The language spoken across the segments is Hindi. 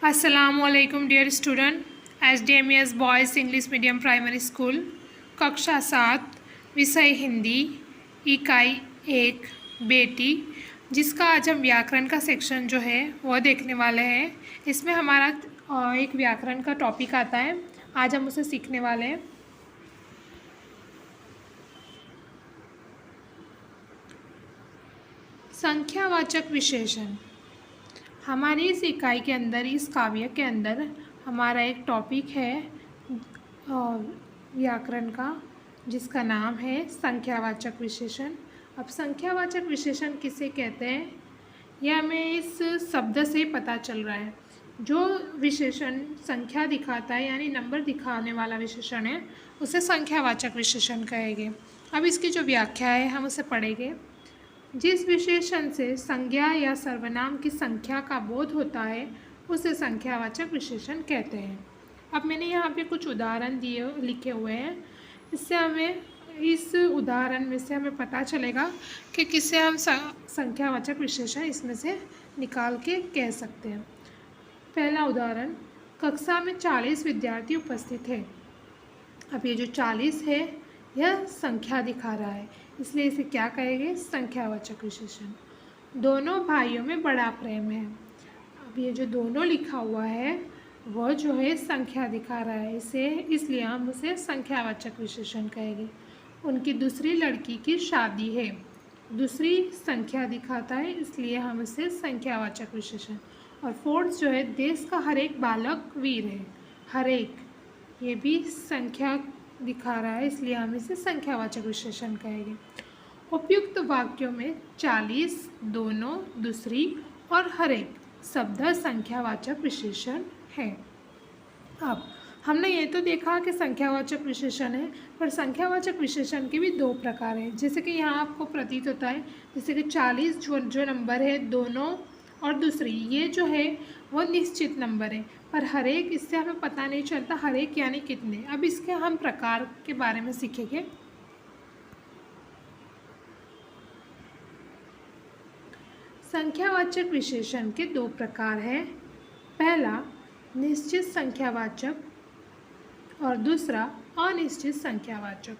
अस्सलामुअलैकुम dear student. SDMES boys English medium primary school कक्षा 7 विषय हिंदी इकाई 1 बेटी, जिसका आज हम व्याकरण का सेक्शन जो है वह देखने वाले हैं। इसमें हमारा एक व्याकरण का टॉपिक आता है, आज हम उसे सीखने वाले हैं। संख्यावाचक विशेषण। हमारी इस इकाई के अंदर, इस काव्य के अंदर हमारा एक टॉपिक है व्याकरण का, जिसका नाम है संख्यावाचक विशेषण। अब संख्यावाचक विशेषण किसे कहते हैं यह हमें इस शब्द से पता चल रहा है। जो विशेषण संख्या दिखाता है यानी नंबर दिखाने वाला विशेषण है उसे संख्यावाचक विशेषण कहेंगे। अब इसकी जो व्याख्या है हम उसे पढ़ेंगे। जिस विशेषण से संज्ञा या सर्वनाम की संख्या का बोध होता है उसे संख्यावाचक विशेषण कहते हैं। अब मैंने यहाँ पे कुछ उदाहरण लिखे हुए हैं, इससे हमें इस उदाहरण में से हमें पता चलेगा कि किसे हम संख्यावाचक विशेषण इसमें से निकाल के कह सकते हैं। पहला उदाहरण, कक्षा में 40 विद्यार्थी उपस्थित है। अब ये जो 40 है यह संख्या दिखा रहा है, इसलिए इसे क्या कहेंगे, संख्यावाचक विशेषण। दोनों भाइयों में बड़ा प्रेम है। अब ये जो दोनों लिखा हुआ है वह जो है संख्या दिखा रहा है, इसलिए हम उसे संख्यावाचक विशेषण कहेंगे। उनकी दूसरी लड़की की शादी है, दूसरी संख्या दिखाता है, इसलिए हम इसे संख्यावाचक विशेषण। और फोर्थ जो है, देश का हर एक बालक वीर है। हर एक, ये भी संख्या दिखा रहा है, इसलिए हम इसे संख्यावाचक विशेषण कहेंगे। उपयुक्त वाक्यों में 40, दोनों, दूसरी और हर एक शब्द संख्यावाचक विशेषण है। अब हमने ये तो देखा कि संख्यावाचक विशेषण है, पर संख्यावाचक विशेषण के भी दो प्रकार हैं। जैसे कि यहाँ आपको प्रतीत होता है, जैसे कि 40 जो नंबर है, दोनों और दूसरी, ये जो है वो निश्चित नंबर है, पर हर एक, इससे हमें पता नहीं चलता हर एक यानी कितने। अब इसके हम प्रकार के बारे में सीखेंगे। संख्यावाचक विशेषण के दो प्रकार हैं। पहला निश्चित संख्यावाचक और दूसरा अनिश्चित संख्यावाचक।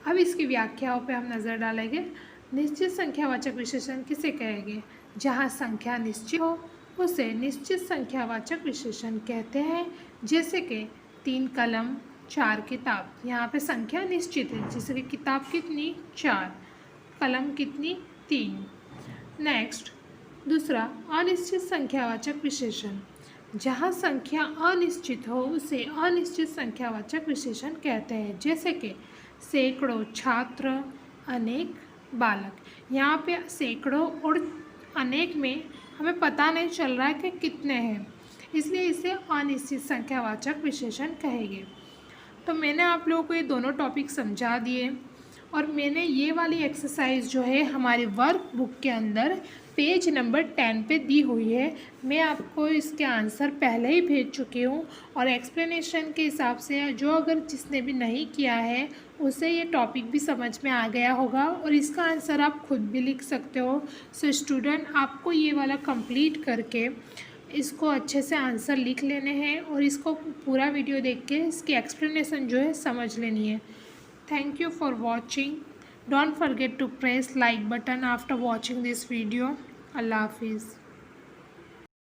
अब इसकी व्याख्याओं पे हम नज़र डालेंगे। निश्चित संख्यावाचक विशेषण किसे कहेंगे, जहाँ संख्या निश्चित हो उसे निश्चित संख्यावाचक विशेषण कहते हैं। जैसे कि 3 कलम 4 किताब, यहाँ पे संख्या निश्चित है, जैसे कि किताब कितनी, 4, कलम कितनी, 3। नेक्स्ट, दूसरा अनिश्चित संख्यावाचक विशेषण, जहाँ संख्या अनिश्चित हो उसे अनिश्चित संख्यावाचक विशेषण कहते हैं। जैसे कि सैकड़ों छात्र, अनेक बालक। यहाँ पे सैकड़ों और अनेक में हमें पता नहीं चल रहा है कि कितने हैं, इसलिए इसे अनिश्चित संख्यावाचक विशेषण कहेंगे। तो मैंने आप लोगों को ये दोनों टॉपिक समझा दिए, और मैंने ये वाली एक्सरसाइज जो है हमारे वर्क बुक के अंदर पेज नंबर 10 पे दी हुई है। मैं आपको इसके आंसर पहले ही भेज चुकी हूँ, और एक्सप्लेनेशन के हिसाब से जो अगर जिसने भी नहीं किया है उसे ये टॉपिक भी समझ में आ गया होगा, और इसका आंसर आप खुद भी लिख सकते हो। सो स्टूडेंट, आपको ये वाला कंप्लीट करके इसको अच्छे से आंसर लिख लेने हैं, और इसको पूरा वीडियो देख के इसकी एक्सप्लेनेशन जो है समझ लेनी है। Thank you for watching. Don't forget to press like button after watching this video. Allah Hafiz.